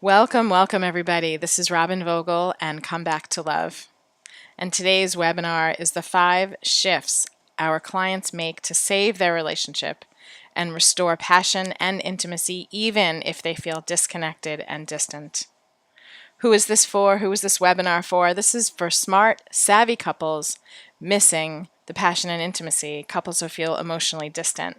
Welcome, welcome everybody. This is Robin Vogel and Come Back to Love. And today's webinar is the 5 shifts our clients make to save their relationship and restore passion and intimacy even if they feel disconnected and distant. Who is this for? Who is this webinar for? This is for smart, savvy couples missing the passion and intimacy, couples who feel emotionally distant.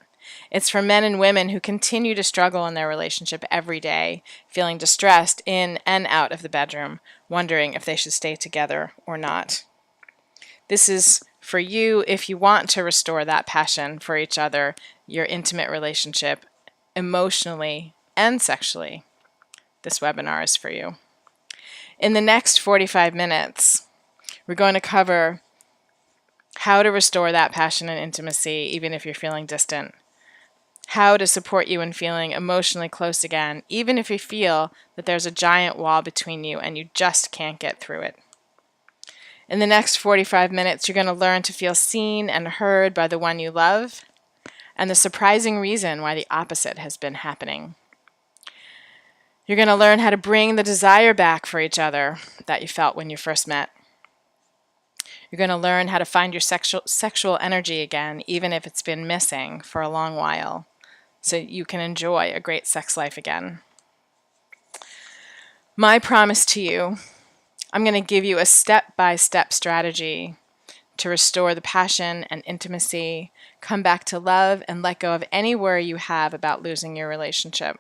It's for men and women who continue to struggle in their relationship every day, feeling distressed in and out of the bedroom, wondering if they should stay together or not. This is for you if you want to restore that passion for each other, your intimate relationship, emotionally and sexually. This webinar is for you. In the next 45 minutes, we're going to cover how to restore that passion and intimacy even if you're feeling distant. How to support you in feeling emotionally close again, even if you feel that there's a giant wall between you and you just can't get through it. In the next 45 minutes, you're going to learn to feel seen and heard by the one you love, and the surprising reason why the opposite has been happening. You're going to learn how to bring the desire back for each other that you felt when you first met. You're going to learn how to find your sexual energy again, even if it's been missing for a long while, so you can enjoy a great sex life again. My promise to you, I'm going to give you a step-by-step strategy to restore the passion and intimacy, come back to love, and let go of any worry you have about losing your relationship.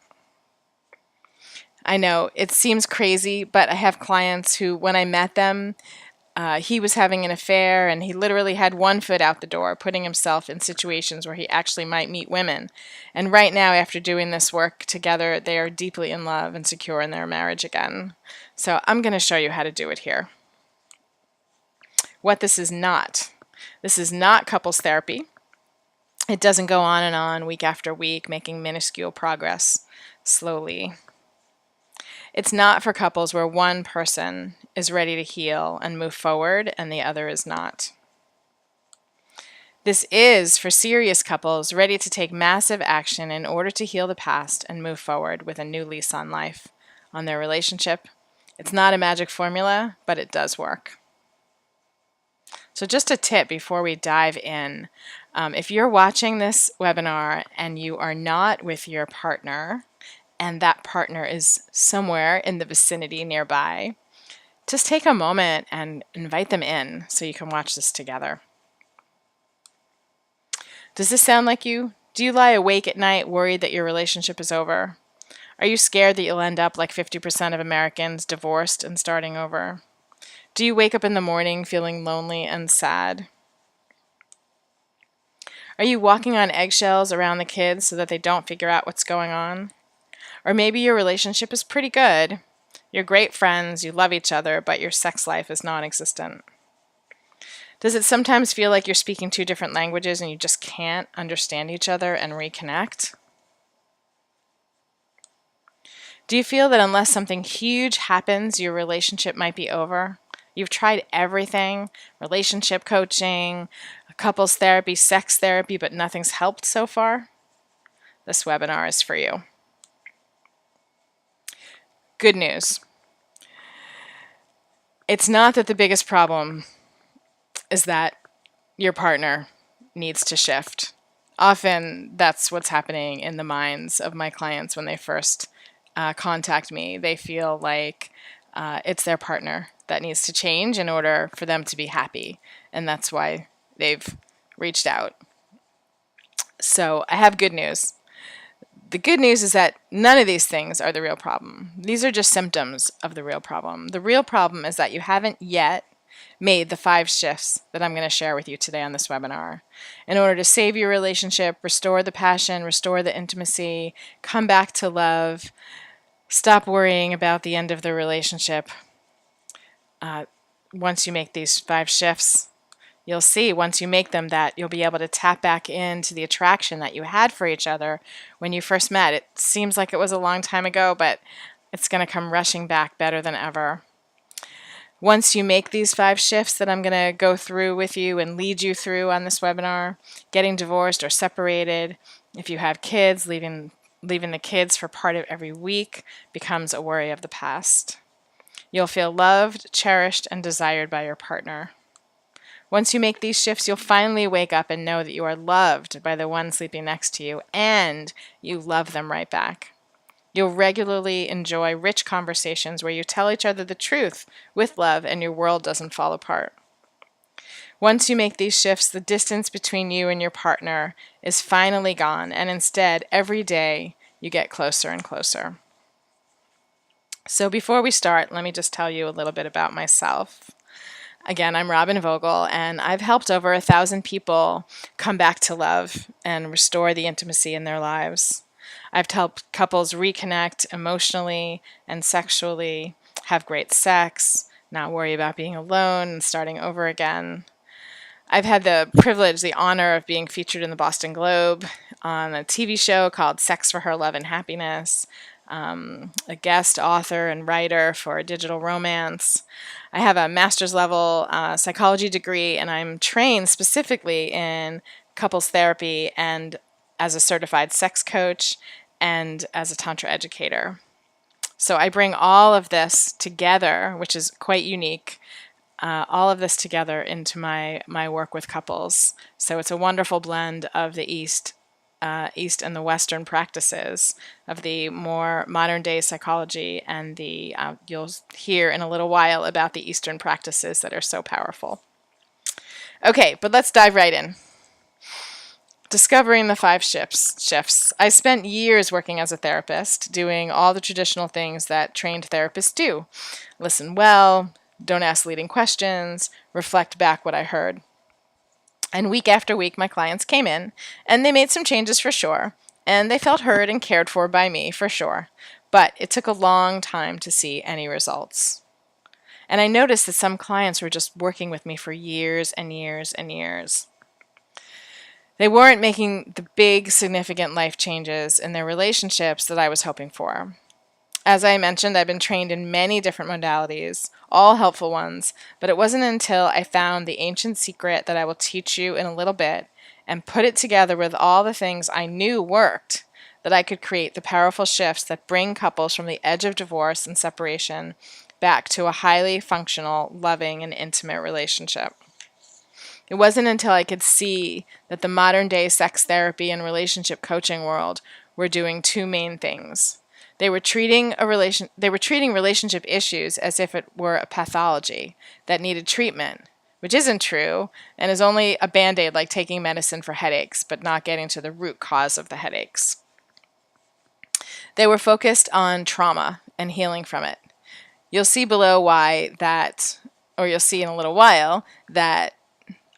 I know it seems crazy, but I have clients who, when I met them, he was having an affair and he literally had one foot out the door, putting himself in situations where he actually might meet women. And right now, after doing this work together, they are deeply in love and secure in their marriage again. So I'm going to show you how to do it here. What this is not couples therapy. It doesn't go on and on week after week, making minuscule progress slowly. It's not for couples where one person is ready to heal and move forward and the other is not. This is for serious couples ready to take massive action in order to heal the past and move forward with a new lease on life, on their relationship. It's not a magic formula, but it does work. So just a tip before we dive in. If you're watching this webinar and you are not with your partner, and that partner is somewhere in the vicinity nearby, just take a moment and invite them in so you can watch this together. Does this sound like you? Do you lie awake at night worried that your relationship is over? Are you scared that you'll end up like 50% of Americans, divorced and starting over? Do you wake up in the morning feeling lonely and sad? Are you walking on eggshells around the kids so that they don't figure out what's going on? Or maybe your relationship is pretty good. You're great friends, you love each other, but your sex life is non-existent. Does it sometimes feel like you're speaking 2 different languages and you just can't understand each other and reconnect? Do you feel that unless something huge happens, your relationship might be over? You've tried everything, relationship coaching, couples therapy, sex therapy, but nothing's helped so far? This webinar is for you. Good news. It's not that the biggest problem is that your partner needs to shift. Often that's what's happening in the minds of my clients when they first contact me. They feel like it's their partner that needs to change in order for them to be happy, and that's why they've reached out. So I have good news. The good news is that none of these things are the real problem. These are just symptoms of the real problem. The real problem is that you haven't yet made the 5 shifts that I'm going to share with you today on this webinar. In order to save your relationship, restore the passion, restore the intimacy, come back to love, stop worrying about the end of the relationship. Once you make these 5 shifts, you'll see once you make them that you'll be able to tap back into the attraction that you had for each other when you first met. It seems like it was a long time ago, but it's going to come rushing back better than ever. Once you make these 5 shifts that I'm going to go through with you and lead you through on this webinar, getting divorced or separated, if you have kids, leaving Leaving the kids for part of every week becomes a worry of the past. You'll feel loved, cherished, and desired by your partner. Once you make these shifts, you'll finally wake up and know that you are loved by the one sleeping next to you, and you love them right back. You'll regularly enjoy rich conversations where you tell each other the truth with love and your world doesn't fall apart. Once you make these shifts, the distance between you and your partner is finally gone, and instead, every day, you get closer and closer. So before we start, let me just tell you a little bit about myself. Again, I'm Robin Vogel, and I've helped over 1,000 people come back to love and restore the intimacy in their lives. I've helped couples reconnect emotionally and sexually, have great sex, not worry about being alone and starting over again. I've had the privilege, the honor of being featured in the Boston Globe on a TV show called Sex for Her Love and Happiness, a guest author and writer for digital romance. I have a master's level psychology degree, and I'm trained specifically in couples therapy and as a certified sex coach and as a Tantra educator. So I bring all of this together, which is quite unique, all of this together into my work with couples. So it's a wonderful blend of the East and the Western practices of the more modern day psychology and the you'll hear in a little while about the Eastern practices that are so powerful. Okay, but let's dive right in. Discovering the 5 shifts. I spent years working as a therapist, doing all the traditional things that trained therapists do. Listen well, don't ask leading questions, reflect back what I heard. And week after week, my clients came in, and they made some changes for sure, and they felt heard and cared for by me for sure. But it took a long time to see any results. And I noticed that some clients were just working with me for years and years and years. They weren't making the big, significant life changes in their relationships that I was hoping for. As I mentioned, I've been trained in many different modalities, all helpful ones, but it wasn't until I found the ancient secret that I will teach you in a little bit and put it together with all the things I knew worked that I could create the powerful shifts that bring couples from the edge of divorce and separation back to a highly functional, loving, and intimate relationship. It wasn't until I could see that the modern day sex therapy and relationship coaching world were doing 2 main things. They were treating relationship issues as if it were a pathology that needed treatment, which isn't true and is only a band-aid like taking medicine for headaches, but not getting to the root cause of the headaches. They were focused on trauma and healing from it. You'll see below why that, or you'll see in a little while, that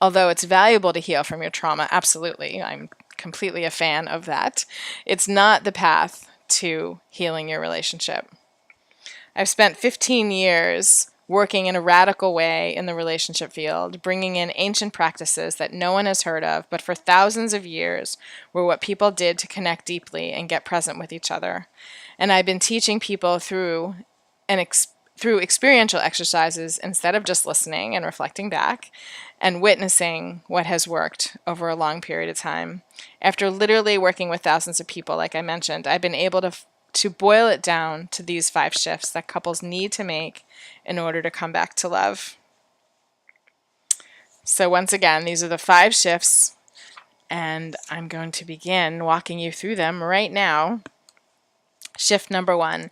although it's valuable to heal from your trauma, absolutely, I'm completely a fan of that, it's not the path to healing your relationship. I've spent 15 years working in a radical way in the relationship field, bringing in ancient practices that no one has heard of, but for thousands of years were what people did to connect deeply and get present with each other. And I've been teaching people through experiential exercises instead of just listening and reflecting back and witnessing what has worked over a long period of time. After literally working with thousands of people, like I mentioned, I've been able to boil it down to these 5 shifts that couples need to make in order to come back to love. So once again, these are the 5 shifts, and I'm going to begin walking you through them right now. Shift number 1.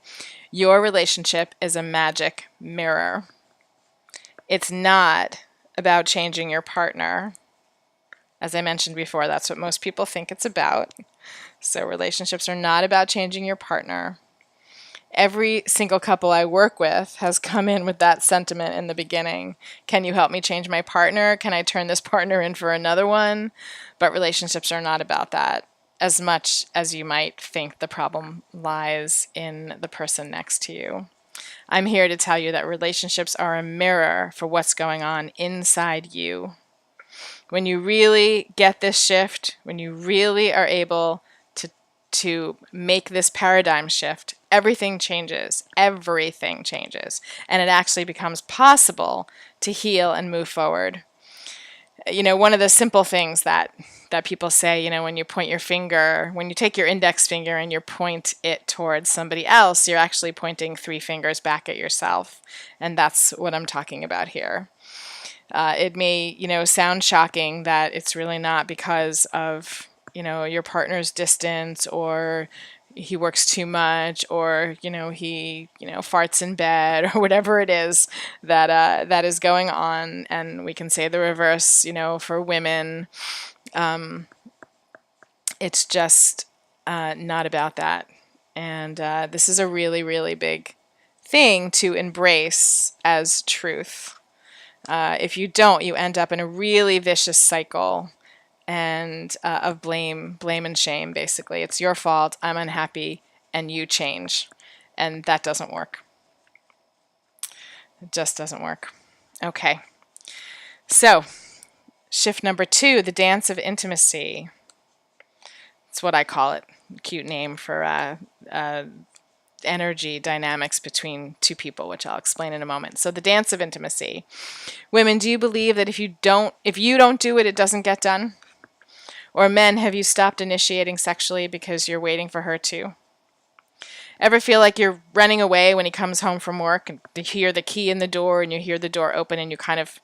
Your relationship is a magic mirror. It's not about changing your partner. As I mentioned before, that's what most people think it's about. So relationships are not about changing your partner. Every single couple I work with has come in with that sentiment in the beginning. Can you help me change my partner? Can I turn this partner in for another one? But relationships are not about that, as much as you might think the problem lies in the person next to you. I'm here to tell you that relationships are a mirror for what's going on inside you. When you really get this shift, when you really are able to make this paradigm shift, everything changes. Everything changes. And it actually becomes possible to heal and move forward. one of the simple things that people say, when you point your finger, when you take your index finger and you point it towards somebody else, you're actually pointing 3 fingers back at yourself. And that's what I'm talking about here. It may, sound shocking that it's really not because of, your partner's distance, or he works too much, or, he, farts in bed, or whatever it is that is going on. And we can say the reverse, for women. It's just not about that. And this is a really, really big thing to embrace as truth. If you don't, you end up in a really vicious cycle and of blame and shame. Basically, it's your fault. I'm unhappy, and you change, and that doesn't work. It just doesn't work. Okay, so shift number 2, the dance of intimacy. It's what I call it. Cute name for energy dynamics between two people, which I'll explain in a moment. So the dance of intimacy. Women, do you believe that if you don't do it, it doesn't get done? Or men, have you stopped initiating sexually because you're waiting for her to? Ever feel like you're running away when he comes home from work and you hear the key in the door and you hear the door open and you kind of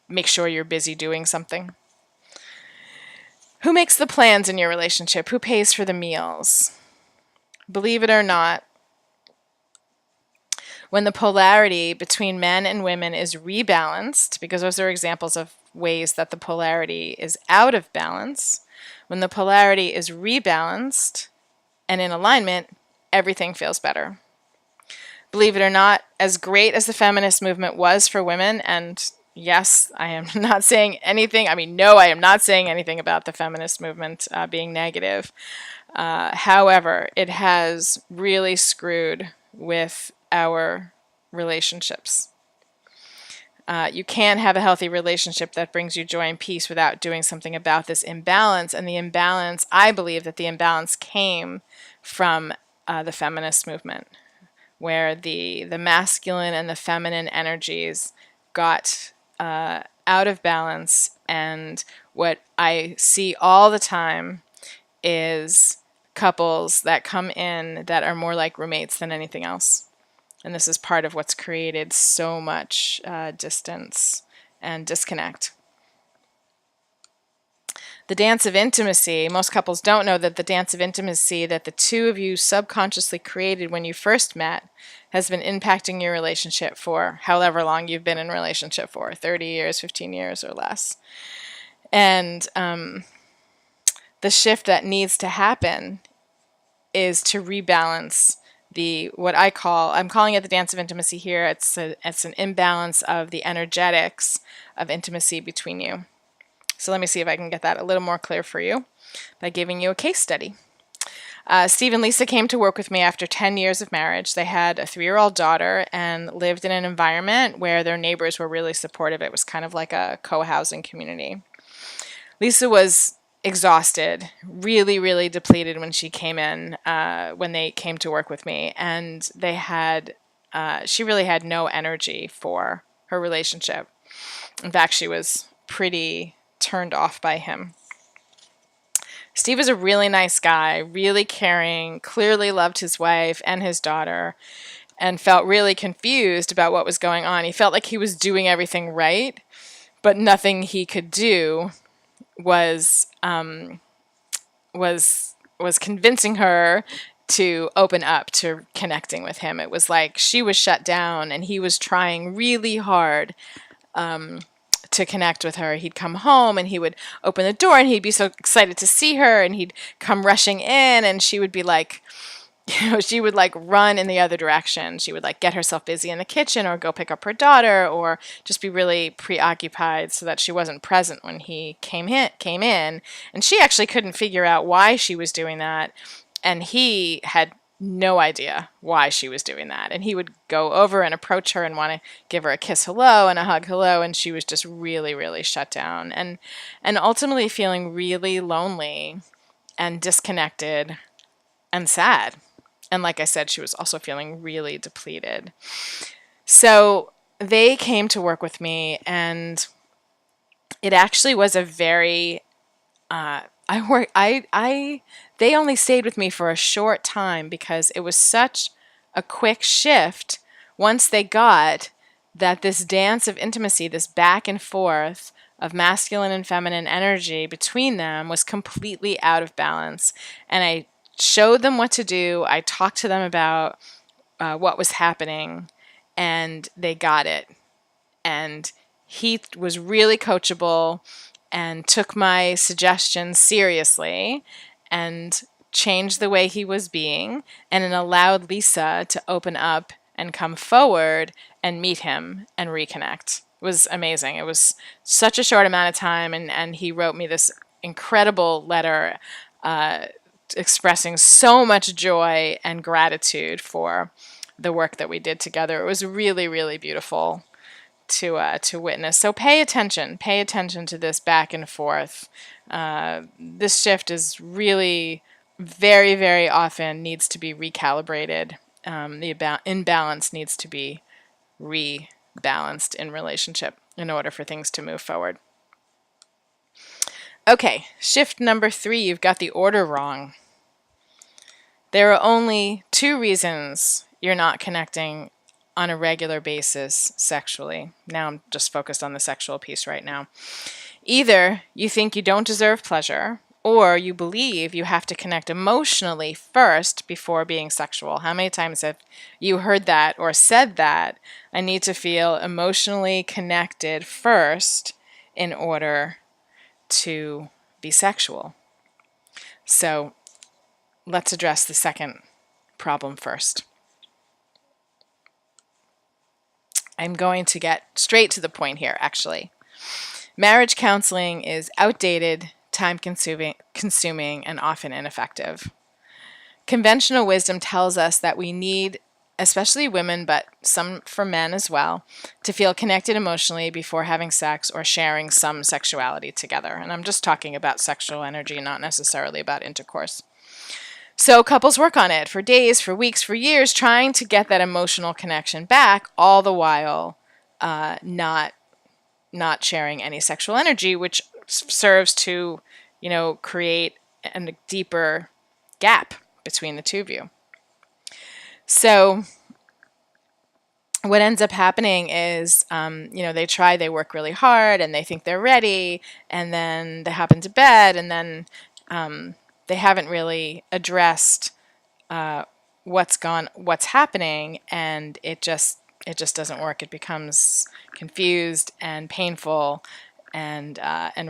make sure you're busy doing something? Who makes the plans in your relationship? Who pays for the meals? Believe it or not, when the polarity between men and women is rebalanced, because those are examples of ways that the polarity is out of balance, when the polarity is rebalanced and in alignment, everything feels better. Believe it or not, as great as the feminist movement was for women, and yes, I am not saying anything, no, I am not saying anything about the feminist movement being negative. However, it has really screwed with our relationships. You can't have a healthy relationship that brings you joy and peace without doing something about this imbalance. And the imbalance, I believe that the imbalance came from the feminist movement, where the masculine and the feminine energies got out of balance. And what I see all the time is couples that come in that are more like roommates than anything else. And this is part of what's created so much distance and disconnect. The dance of intimacy, most couples don't know that the dance of intimacy that the two of you subconsciously created when you first met has been impacting your relationship for however long you've been in a relationship for, 30 years, 15 years or less. And the shift that needs to happen is to rebalance I'm calling it the dance of intimacy here. It's an imbalance of the energetics of intimacy between you. So let me see if I can get that a little more clear for you by giving you a case study. Steve and Lisa came to work with me after 10 years of marriage. They had a 3-year-old daughter and lived in an environment where their neighbors were really supportive. It was kind of like a co-housing community. Lisa was exhausted, really, really depleted when she came in, when they came to work with me. And she really had no energy for her relationship. In fact, she was pretty turned off by him. Steve is a really nice guy, really caring, clearly loved his wife and his daughter, and felt really confused about what was going on. He felt like he was doing everything right, but nothing he could do was convincing her to open up to connecting with him. It was like she was shut down and he was trying really hard to connect with her. He'd come home and he would open the door and he'd be so excited to see her, and he'd come rushing in and she would be like, she would like run in the other direction. She would like get herself busy in the kitchen or go pick up her daughter or just be really preoccupied so that she wasn't present when he came in. And she actually couldn't figure out why she was doing that. And he had no idea why she was doing that. And he would go over and approach her and want to give her a kiss hello and a hug hello. And she was just really, really shut down and ultimately feeling really lonely and disconnected and sad. And like I said, she was also feeling really depleted. So they came to work with me, and it actually was a very I work I they only stayed with me for a short time because it was such a quick shift once they got that this dance of intimacy, this back and forth of masculine and feminine energy between them was completely out of balance. And I showed them what to do. I talked to them about what was happening, and they got it. And he was really coachable and took my suggestions seriously and changed the way he was being, and it allowed Lisa to open up and come forward and meet him and reconnect. It was amazing. It was such a short amount of time, and he wrote me this incredible letter expressing so much joy and gratitude for the work that we did together. It was really, really beautiful to witness. So pay attention. Pay attention to this back and forth. This shift is really very, very often needs to be recalibrated. The imbalance needs to be rebalanced in relationship in order for things to move forward. Okay, shift number 3, you've got the order wrong. There are only 2 reasons you're not connecting on a regular basis sexually. Now I'm just focused on the sexual piece right now. Either you think you don't deserve pleasure, or you believe you have to connect emotionally first before being sexual. How many times have you heard that or said that? I need to feel emotionally connected first in order to be sexual. So let's address the second problem first. I'm going to get straight to the point here, actually. Marriage counseling is outdated, time-consuming, and often ineffective. Conventional wisdom tells us that we need, especially women, but some for men as well, to feel connected emotionally before having sex or sharing some sexuality together. And I'm just talking about sexual energy, not necessarily about intercourse. So couples work on it for days, for weeks, for years, trying to get that emotional connection back, all the while not sharing any sexual energy, which serves to, create a deeper gap between the two of you. So what ends up happening is, they work really hard and they think they're ready, and then they hop into bed, and then they haven't really addressed what's happening, and it just doesn't work. It becomes confused and painful and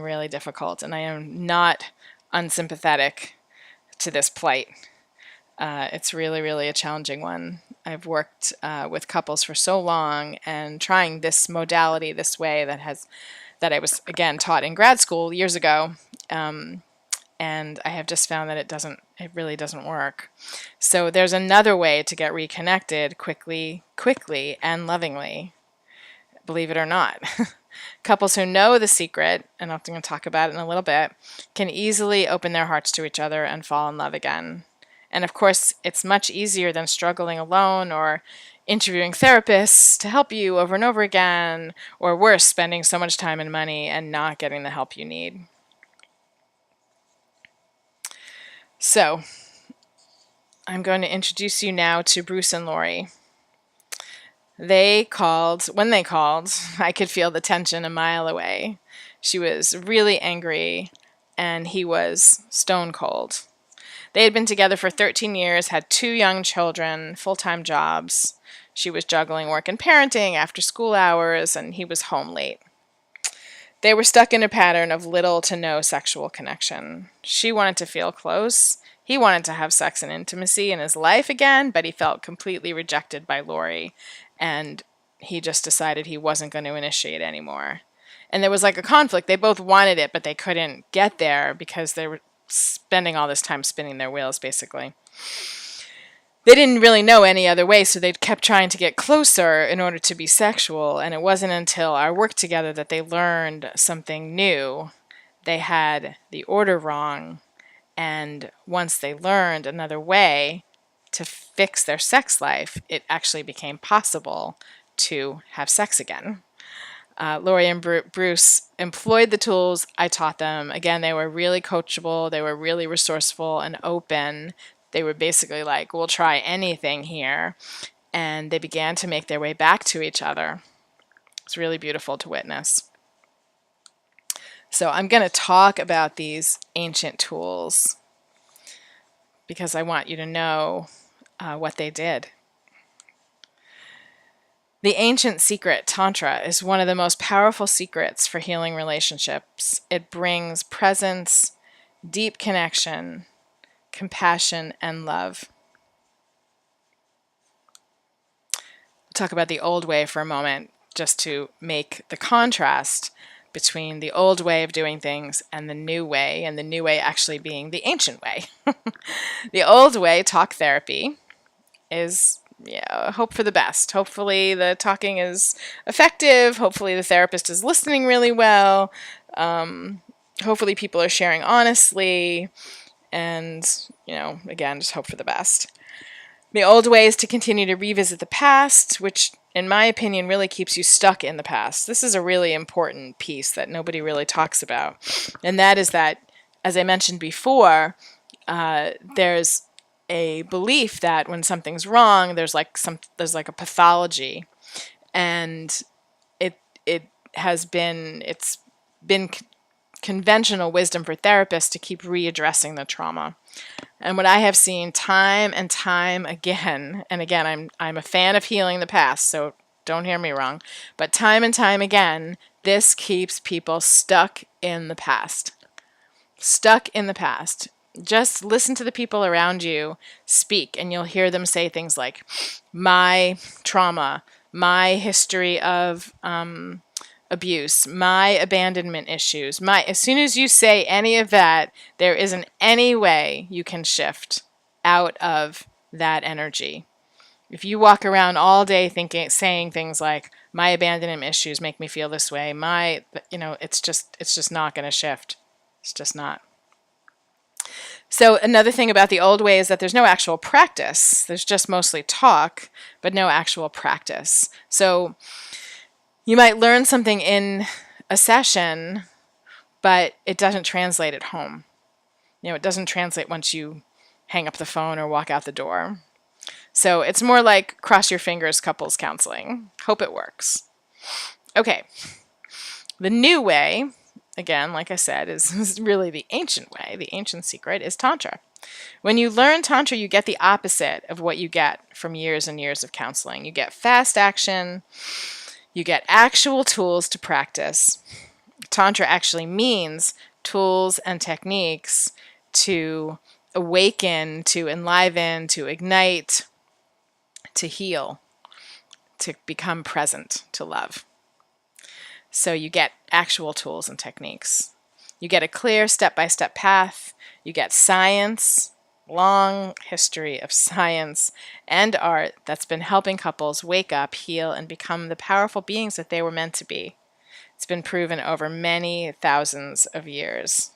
really difficult. And I am not unsympathetic to this plight. It's really, really a challenging one. I've worked with couples for so long, and trying this modality this way that I was, again, taught in grad school years ago. And I have just found that it really doesn't work. So there's another way to get reconnected quickly, and lovingly, believe it or not. Couples who know the secret, and I'm going to talk about it in a little bit, can easily open their hearts to each other and fall in love again. And of course, it's much easier than struggling alone or interviewing therapists to help you over and over again, or worse, spending so much time and money and not getting the help you need. So, I'm going to introduce you now to Bruce and Lori. When they called, I could feel the tension a mile away. She was really angry, and he was stone cold. They had been together for 13 years, had 2 young children, full-time jobs. She was juggling work and parenting after school hours, and he was home late. They were stuck in a pattern of little to no sexual connection. She wanted to feel close. He wanted to have sex and intimacy in his life again, but he felt completely rejected by Lori, and he just decided he wasn't going to initiate anymore. And there was like a conflict. They both wanted it, but they couldn't get there because they were spending all this time spinning their wheels, basically. They didn't really know any other way, so they kept trying to get closer in order to be sexual, and it wasn't until our work together that they learned something new. They had the order wrong, and once they learned another way to fix their sex life, it actually became possible to have sex again. Lori and Bruce employed the tools I taught them. Again, they were really coachable. They were really resourceful and open. They were basically like, we'll try anything here. And they began to make their way back to each other. It's really beautiful to witness. So I'm going to talk about these ancient tools because I want you to know what they did. The ancient secret, Tantra, is one of the most powerful secrets for healing relationships. It brings presence, deep connection, compassion, and love. We'll talk about the old way for a moment, just to make the contrast between the old way of doing things and the new way actually being the ancient way. The old way, talk therapy, is hope for the best. Hopefully the talking is effective. Hopefully the therapist is listening really well. Hopefully people are sharing honestly. And, again, just hope for the best. The old way is to continue to revisit the past, which, in my opinion, really keeps you stuck in the past. This is a really important piece that nobody really talks about. And that is that, as I mentioned before, there's a belief that when something's wrong, there's like a pathology, and it's been conventional wisdom for therapists to keep readdressing the trauma. And what I have seen time and time again, and again, I'm a fan of healing the past, so don't hear me wrong, but time and time again, this keeps people stuck in the past. Stuck in the past. Just listen to the people around you speak, and you'll hear them say things like, my trauma, my history of abuse, my abandonment issues, as soon as you say any of that, there isn't any way you can shift out of that energy. If you walk around all day saying things like, my abandonment issues make me feel this way, it's just not going to shift. It's just not. So another thing about the old way is that there's no actual practice. There's just mostly talk, but no actual practice. So you might learn something in a session, but it doesn't translate at home. It doesn't translate once you hang up the phone or walk out the door. So it's more like cross your fingers couples counseling. Hope it works. Okay. The new way, again, like I said, is really the ancient way. The ancient secret is Tantra. When you learn Tantra, you get the opposite of what you get from years and years of counseling. You get fast action. You get actual tools to practice. Tantra actually means tools and techniques to awaken, to enliven, to ignite, to heal, to become present, to love. So you get actual tools and techniques. You get a clear step-by-step path. You get science, long history of science and art that's been helping couples wake up, heal, and become the powerful beings that they were meant to be. It's been proven over many thousands of years.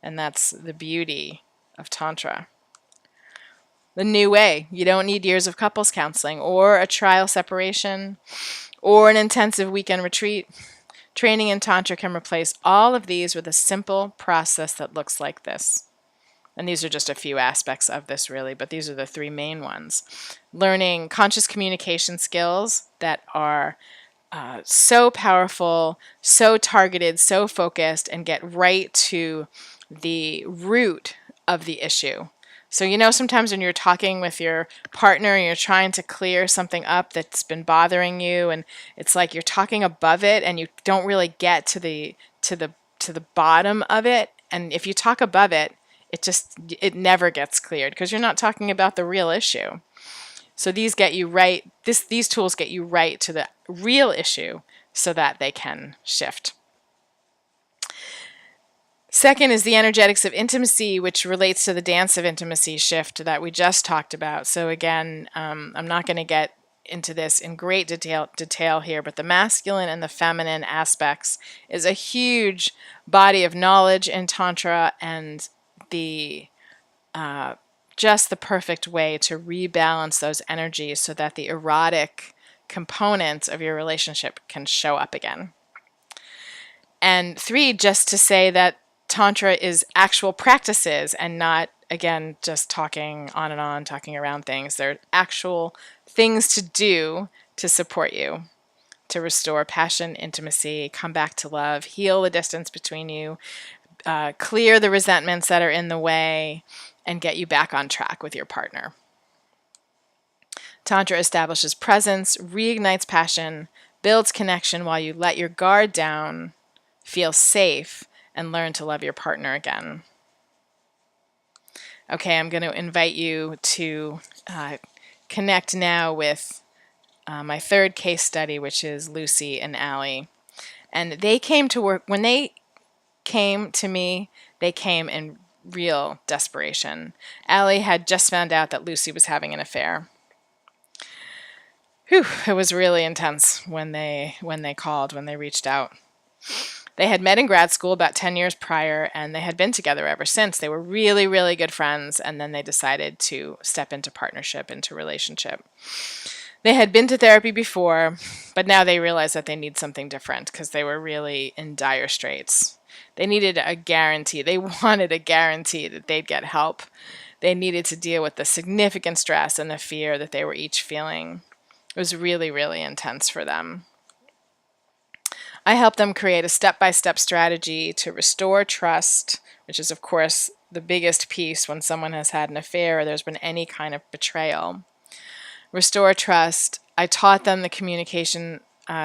And that's the beauty of Tantra. The new way. You don't need years of couples counseling or a trial separation or an intensive weekend retreat. Training in Tantra can replace all of these with a simple process that looks like this. And these are just a few aspects of this, really, but these are the three main ones. Learning conscious communication skills that are so powerful, so targeted, so focused, and get right to the root of the issue. So, sometimes when you're talking with your partner and you're trying to clear something up that's been bothering you, and it's like you're talking above it and you don't really get to the bottom of it. And if you talk above it, it never gets cleared because you're not talking about the real issue. So these get you right. These tools get you right to the real issue so that they can shift. Second is the energetics of intimacy, which relates to the dance of intimacy shift that we just talked about. So again, I'm not going to get into this in great detail here, but the masculine and the feminine aspects is a huge body of knowledge in Tantra, and just the perfect way to rebalance those energies so that the erotic components of your relationship can show up again. And 3, just to say that Tantra is actual practices and not, again, just talking on and on, talking around things. There are actual things to do to support you, to restore passion, intimacy, come back to love, heal the distance between you, clear the resentments that are in the way, and get you back on track with your partner. Tantra establishes presence, reignites passion, builds connection while you let your guard down, feel safe, and learn to love your partner again. Okay, I'm going to invite you to connect now with my third case study, which is Lucy and Allie. And they came to work, when they came to me, they came in real desperation. Allie had just found out that Lucy was having an affair. Whew, it was really intense when they called, when they reached out. They had met in grad school about 10 years prior, and they had been together ever since. They were really, really good friends, and then they decided to step into partnership, into relationship. They had been to therapy before, but now they realized that they need something different because they were really in dire straits. They needed a guarantee. They wanted a guarantee that they'd get help. They needed to deal with the significant stress and the fear that they were each feeling. It was really, really intense for them. I helped them create a step-by-step strategy to restore trust, which is, of course, the biggest piece when someone has had an affair or there's been any kind of betrayal. Restore trust. I taught them the communication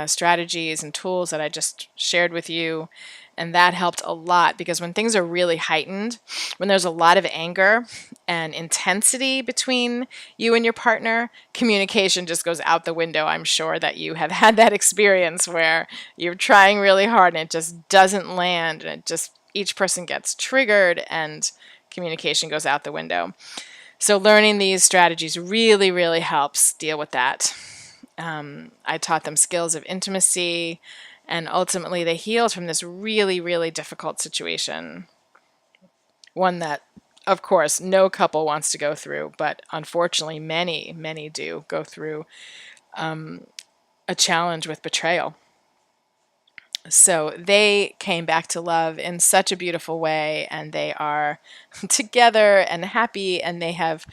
strategies and tools that I just shared with you, and that helped a lot because when things are really heightened, when there's a lot of anger and intensity between you and your partner, communication just goes out the window. I'm sure that you have had that experience where you're trying really hard and it just doesn't land, and it just, each person gets triggered and communication goes out the window. So learning these strategies really, really helps deal with that. I taught them skills of intimacy, and ultimately they healed from this really, really difficult situation. One that, of course, no couple wants to go through, but unfortunately many, many do go through a challenge with betrayal. So they came back to love in such a beautiful way, and they are together and happy, and they have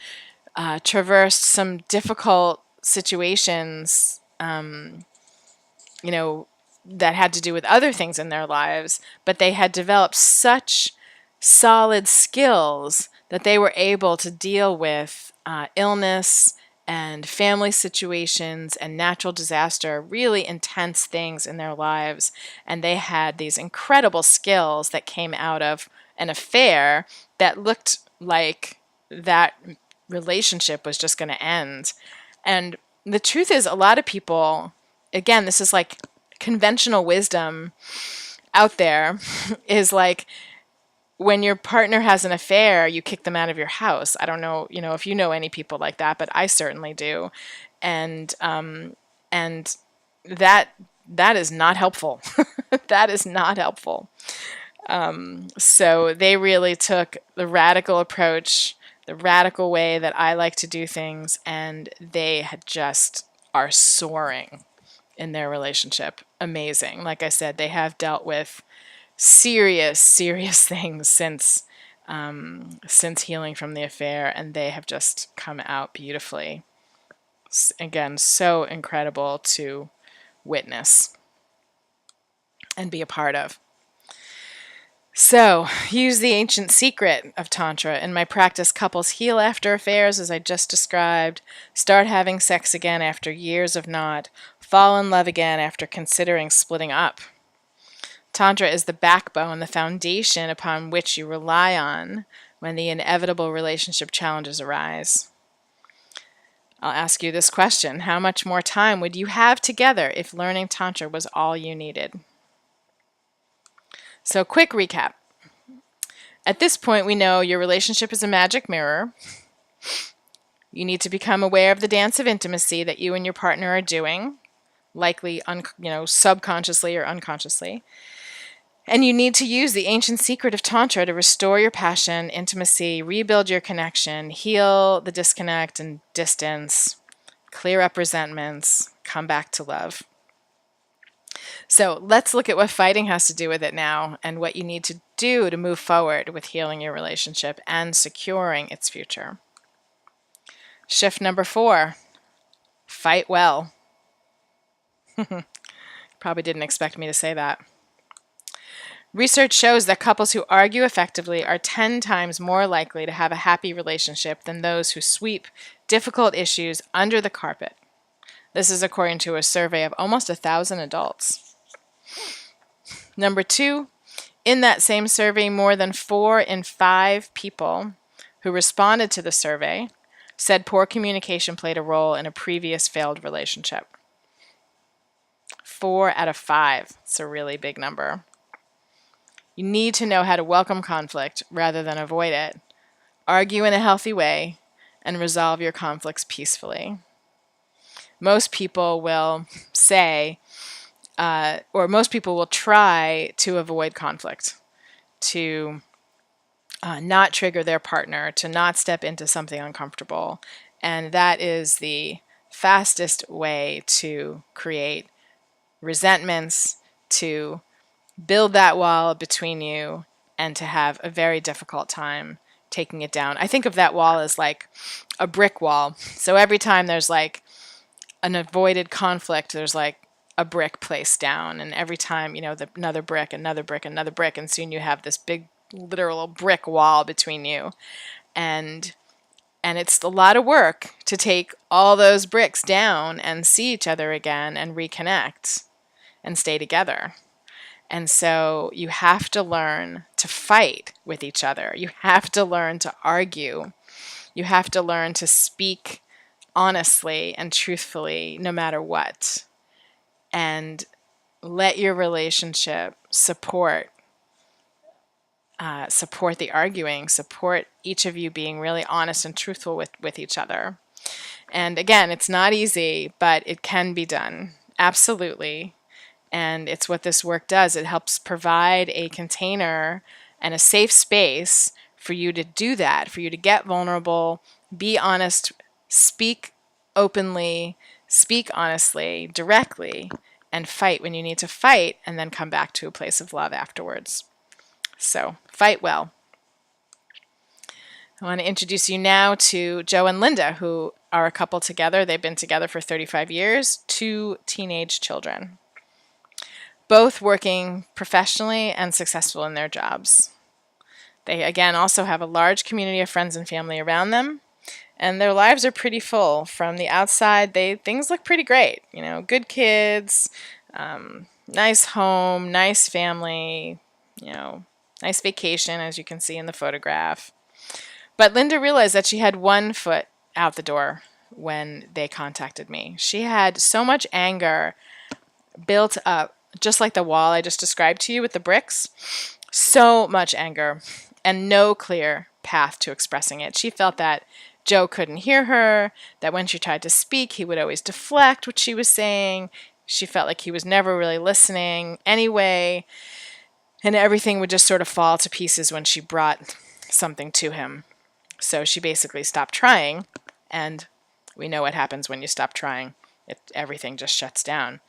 traversed some difficult situations, that had to do with other things in their lives, but they had developed such solid skills that they were able to deal with illness and family situations and natural disaster, really intense things in their lives. And they had these incredible skills that came out of an affair that looked like that relationship was just going to end. And the truth is, a lot of people, again, this is like conventional wisdom out there, is like, when your partner has an affair, you kick them out of your house. I don't know, if you know any people like that, but I certainly do. And that is not helpful. That is not helpful. So they really took the radical approach, the radical way that I like to do things, and they had just are soaring in their relationship. Amazing. Like I said, they have dealt with serious, serious things since healing from the affair, and they have just come out beautifully. Again, so incredible to witness and be a part of. So, use the ancient secret of Tantra. In my practice, couples heal after affairs, as I just described, start having sex again after years of not, fall in love again after considering splitting up. Tantra is the backbone, the foundation upon which you rely on when the inevitable relationship challenges arise. I'll ask you this question: how much more time would you have together if learning Tantra was all you needed? So, quick recap. At this point, we know your relationship is a magic mirror. You need to become aware of the dance of intimacy that you and your partner are doing, likely subconsciously or unconsciously. And you need to use the ancient secret of Tantra to restore your passion, intimacy, rebuild your connection, heal the disconnect and distance, clear up resentments, come back to love. So let's look at what fighting has to do with it now and what you need to do to move forward with healing your relationship and securing its future. Shift number 4, fight well. Probably didn't expect me to say that. Research shows that couples who argue effectively are 10 times more likely to have a happy relationship than those who sweep difficult issues under the carpet. This is according to a survey of almost 1,000 adults. Number 2, in that same survey, more than 4 in 5 people who responded to the survey said poor communication played a role in a previous failed relationship. 4 out of 5. It's a really big number. You need to know how to welcome conflict rather than avoid it. Argue in a healthy way and resolve your conflicts peacefully. Most people will say, or most people will try to avoid conflict, to not trigger their partner, to not step into something uncomfortable. And that is the fastest way to create resentments, to build that wall between you, and to have a very difficult time taking it down. I think of that wall as like a brick wall. So every time there's like an avoided conflict, there's like a brick placed down. And every time, another brick, another brick, another brick. And soon you have this big literal brick wall between you. And it's a lot of work to take all those bricks down and see each other again and reconnect and stay together. And so you have to learn to fight with each other. You have to learn to argue. You have to learn to speak honestly and truthfully no matter what. And let your relationship support the arguing, support each of you being really honest and truthful with each other. And again, it's not easy, but it can be done. Absolutely. And it's what this work does. It helps provide a container and a safe space for you to do that, for you to get vulnerable, be honest, speak openly, speak honestly, directly, and fight when you need to fight, and then come back to a place of love afterwards. So, fight well. I want to introduce you now to Joe and Linda, who are a couple together. They've been together for 35 years, 2 teenage children, both working professionally and successful in their jobs. They, again, also have a large community of friends and family around them, and their lives are pretty full. From the outside, things look pretty great. Good kids, nice home, nice family, nice vacation, as you can see in the photograph. But Linda realized that she had one foot out the door when they contacted me. She had so much anger built up, just like the wall I just described to you with the bricks, so much anger and no clear path to expressing it. She felt that Joe couldn't hear her, that when she tried to speak, he would always deflect what she was saying. She felt like he was never really listening anyway, and everything would just sort of fall to pieces when she brought something to him. So she basically stopped trying, and we know what happens when you stop trying. Everything just shuts down.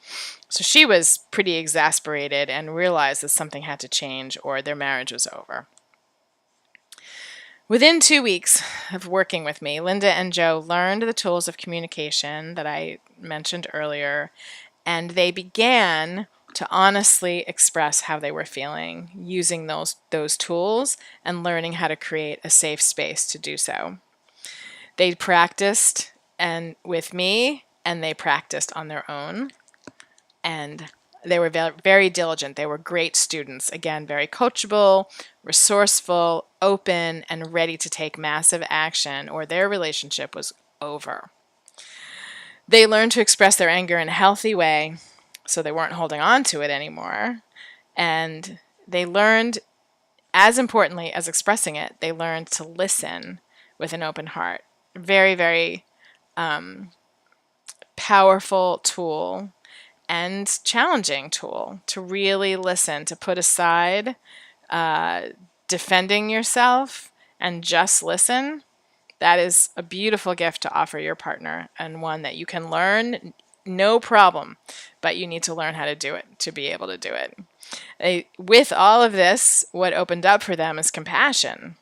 So she was pretty exasperated and realized that something had to change or their marriage was over. Within 2 weeks of working with me, Linda and Joe learned the tools of communication that I mentioned earlier, and they began to honestly express how they were feeling using those tools and learning how to create a safe space to do so. They practiced with me, and they practiced on their own, and they were very diligent. They were great students. Again, very coachable, resourceful, open, and ready to take massive action, or their relationship was over. They learned to express their anger in a healthy way, so they weren't holding on to it anymore. And they learned, as importantly as expressing it, they learned to listen with an open heart. Very, very powerful tool and challenging tool to really listen, to put aside defending yourself and just listen. That is a beautiful gift to offer your partner, and one that you can learn No problem. But you need to learn how to do it to be able to do it. With all of this, what opened up for them is compassion.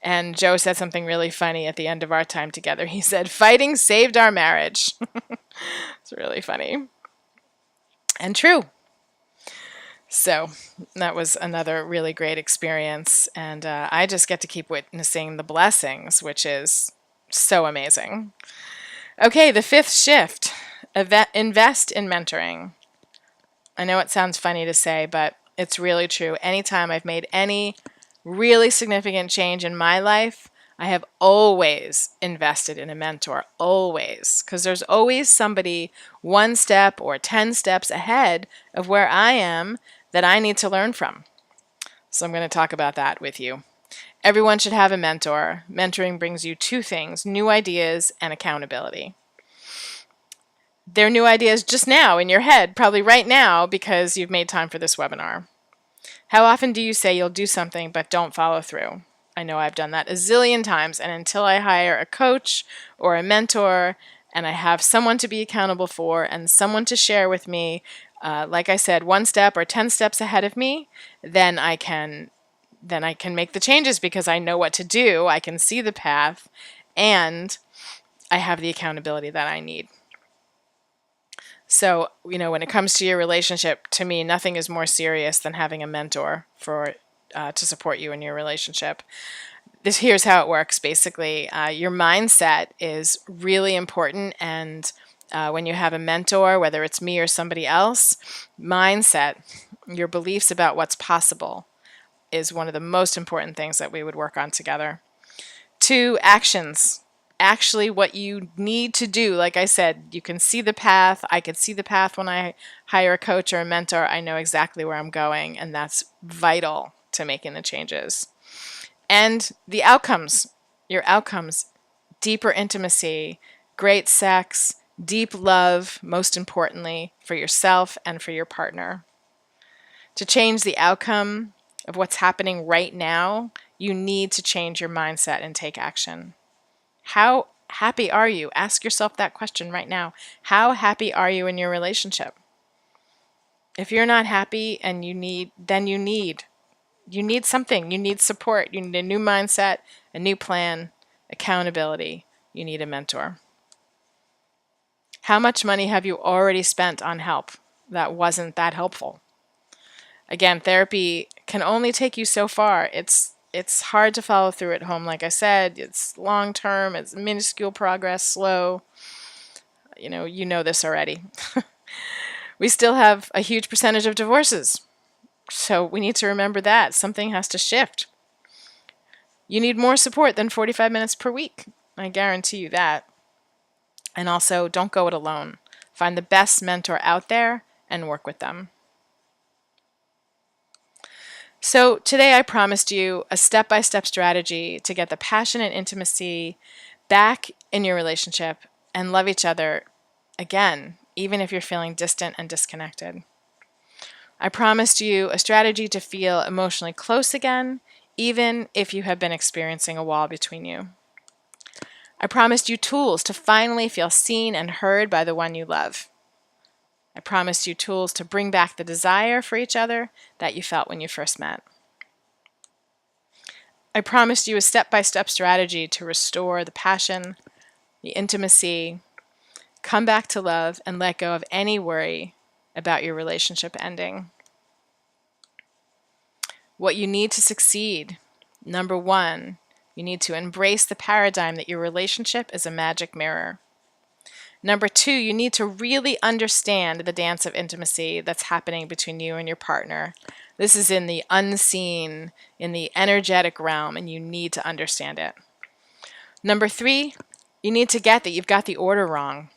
And Joe said something really funny at the end of our time together. He said, "Fighting saved our marriage." It's really funny. And true. So that was another really great experience. And I just get to keep witnessing the blessings, which is so amazing. Okay, the fifth shift, invest in mentoring. I know it sounds funny to say, but it's really true. Anytime I've made any really significant change in my life, I have always invested in a mentor, always, because there's always somebody one step or 10 steps ahead of where I am that I need to learn from. So I'm going to talk about that with you. Everyone should have a mentor. Mentoring brings you two things: new ideas and accountability. They're new ideas just now in your head, probably right now, because you've made time for this webinar. How often do you say you'll do something but don't follow through? I know I've done that a zillion times, and until I hire a coach or a mentor and I have someone to be accountable for and someone to share with me, like I said, one step or 10 steps ahead of me, then I can make the changes because I know what to do, I can see the path, and I have the accountability that I need. So, when it comes to your relationship, to me, nothing is more serious than having a mentor to support you in your relationship. Here's how it works. Basically, your mindset is really important, and when you have a mentor, whether it's me or somebody else, mindset, your beliefs about what's possible, is one of the most important things that we would work on together. 2, actions. Actually what you need to do. Like I said, you can see the path. I can see the path when I hire a coach or a mentor. I know exactly where I'm going, and that's vital to making the changes. And the outcomes, your outcomes: deeper intimacy, great sex, deep love, most importantly, for yourself and for your partner. To change the outcome of what's happening right now, you need to change your mindset and take action. How happy are you? Ask yourself that question right now. How happy are you in your relationship? If you're not happy and you need something. You need support. You need a new mindset, a new plan, accountability. You need a mentor. How much money have you already spent on help that wasn't that helpful? Again, therapy can only take you so far. It's hard to follow through at home. Like I said, it's long term, it's minuscule progress, slow. You know this already. We still have a huge percentage of divorces. So we need to remember that. Something has to shift. You need more support than 45 minutes per week. I guarantee you that. And also, don't go it alone. Find the best mentor out there and work with them. So today I promised you a step-by-step strategy to get the passion and intimacy back in your relationship and love each other again, even if you're feeling distant and disconnected. I promised you a strategy to feel emotionally close again, even if you have been experiencing a wall between you. I promised you tools to finally feel seen and heard by the one you love. I promised you tools to bring back the desire for each other that you felt when you first met. I promised you a step-by-step strategy to restore the passion, the intimacy, come back to love, and let go of any worry about your relationship ending. What you need to succeed: number 1, you need to embrace the paradigm that your relationship is a magic mirror. Number 2, you need to really understand the dance of intimacy that's happening between you and your partner. This is in the unseen, in the energetic realm, and you need to understand it. Number 3, you need to get that you've got the order wrong.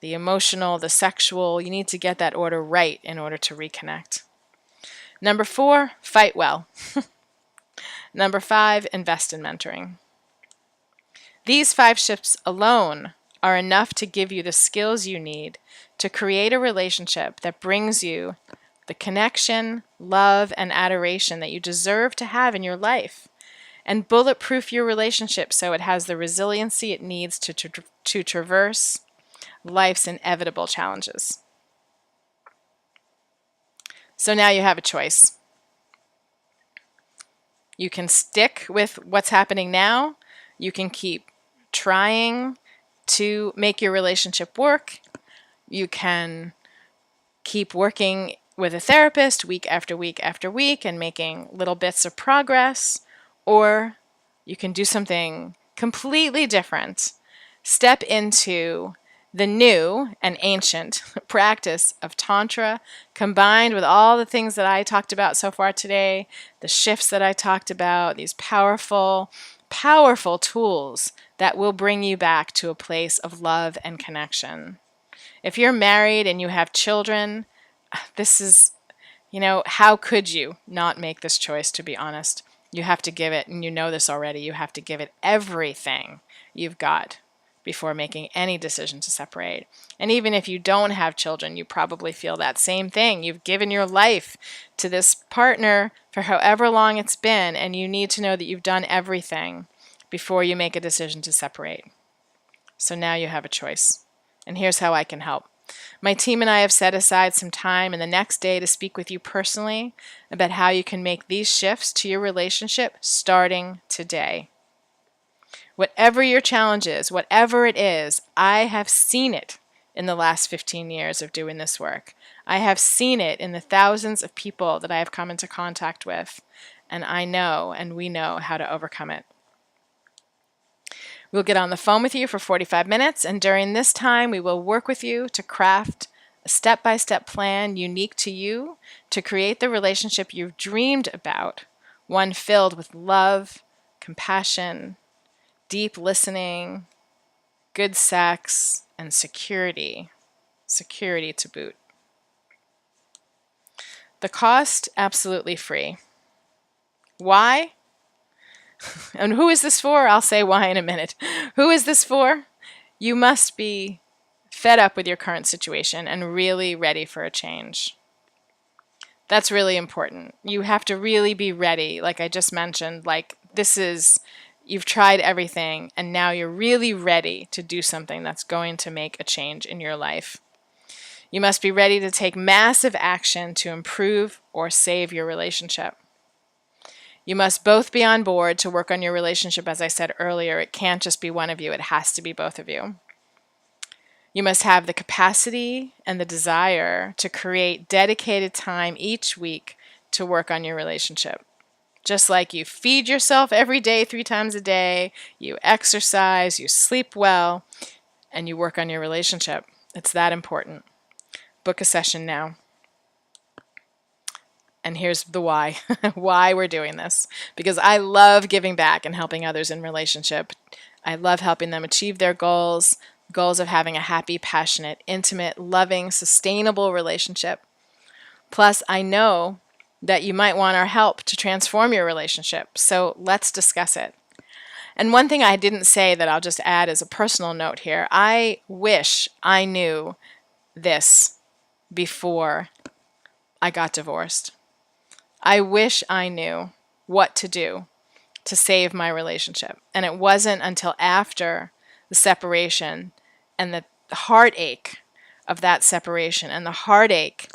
The emotional, the sexual, you need to get that order right in order to reconnect. Number 4, fight well. Number 5, invest in mentoring. These 5 shifts alone are enough to give you the skills you need to create a relationship that brings you the connection, love, and adoration that you deserve to have in your life, and bulletproof your relationship so it has the resiliency it needs to traverse life's inevitable challenges. So now you have a choice. You can stick with what's happening now. You can keep trying to make your relationship work. You can keep working with a therapist week after week after week and making little bits of progress, or you can do something completely different. Step into the new and ancient practice of Tantra, combined with all the things that I talked about so far today, the shifts that I talked about, these powerful, powerful tools that will bring you back to a place of love and connection. If you're married and you have children, this is, how could you not make this choice, to be honest? You have to give it, and you know this already, you have to give it everything you've got before making any decision to separate. And even if you don't have children, you probably feel that same thing. You've given your life to this partner for however long it's been, and you need to know that you've done everything before you make a decision to separate. So now you have a choice. And here's how I can help. My team and I have set aside some time in the next day to speak with you personally about how you can make these shifts to your relationship starting today. Whatever your challenge is, whatever it is, I have seen it in the last 15 years of doing this work. I have seen it in the thousands of people that I have come into contact with, and I know and we know how to overcome it. We'll get on the phone with you for 45 minutes, and during this time, we will work with you to craft a step-by-step plan unique to you to create the relationship you've dreamed about, one filled with love, compassion, deep listening, good sex, and security. Security to boot. The cost, absolutely free. Why? And who is this for? I'll say why in a minute. Who is this for? You must be fed up with your current situation and really ready for a change. That's really important. You have to really be ready, like I just mentioned, you've tried everything and now you're really ready to do something that's going to make a change in your life. You must be ready to take massive action to improve or save your relationship. You must both be on board to work on your relationship, as I said earlier. It can't just be one of you, it has to be both of you. You must have the capacity and the desire to create dedicated time each week to work on your relationship. Just like you feed yourself every day, 3 times a day, you exercise, you sleep well, and you work on your relationship. It's that important. Book a session now. And here's the why. Why we're doing this. Because I love giving back and helping others in relationship. I love helping them achieve their goals of having a happy, passionate, intimate, loving, sustainable relationship. Plus, I know that you might want our help to transform your relationship. So let's discuss it. And one thing I didn't say that I'll just add as a personal note here, I wish I knew this before I got divorced. I wish I knew what to do to save my relationship. And it wasn't until after the separation and the heartache of that separation and the heartache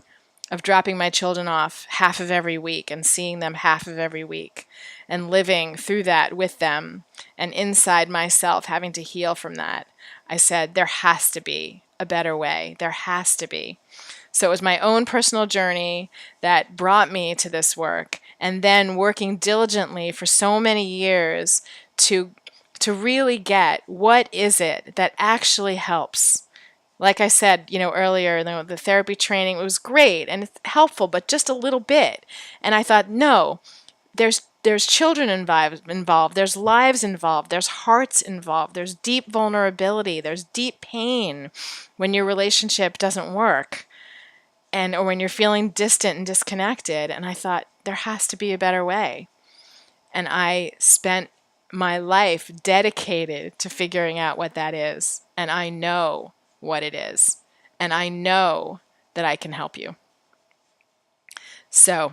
of dropping my children off half of every week and seeing them half of every week and living through that with them and inside myself having to heal from that. I said, there has to be a better way. There has to be. So it was my own personal journey that brought me to this work, and then working diligently for so many years to really get what is it that actually helps. Like I said, earlier, the therapy training, it was great and it's helpful, but just a little bit. And I thought, no, there's children involved, there's lives involved, there's hearts involved, there's deep vulnerability, there's deep pain when your relationship doesn't work. Or when you're feeling distant and disconnected. And I thought, there has to be a better way. And I spent my life dedicated to figuring out what that is. And I know what it is. And I know that I can help you. So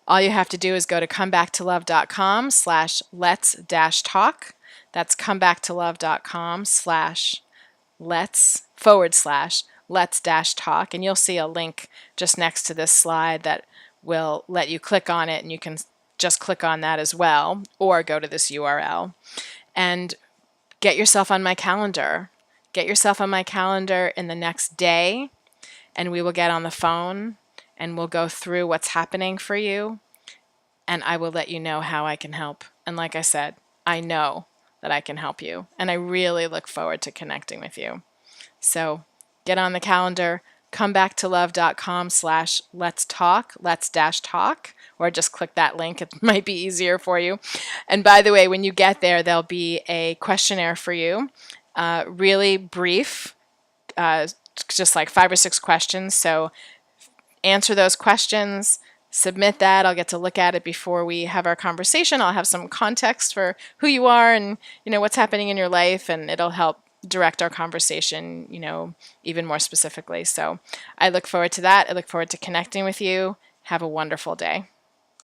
all you have to do is go to comebacktolove.com/let's-talk. That's comebacktolove.com/let's-talk. let's dash talk. And you'll see a link just next to this slide that will let you click on it, and you can just click on that as well, or go to this URL and get yourself on my calendar. Get yourself on my calendar in the next day, and we will get on the phone and we'll go through what's happening for you, and I will let you know how I can help. And like I said, I know that I can help you, and I really look forward to connecting with you. So get on the calendar, comebacktolove.com/let's talk, let's-talk, or just click that link. It might be easier for you. And by the way, when you get there, there'll be a questionnaire for you, really brief, just like 5 or 6 questions. So answer those questions, submit that. I'll get to look at it before we have our conversation. I'll have some context for who you are and what's happening in your life, and it'll help direct our conversation, even more specifically. So I look forward to that. I look forward to connecting with you. Have a wonderful day.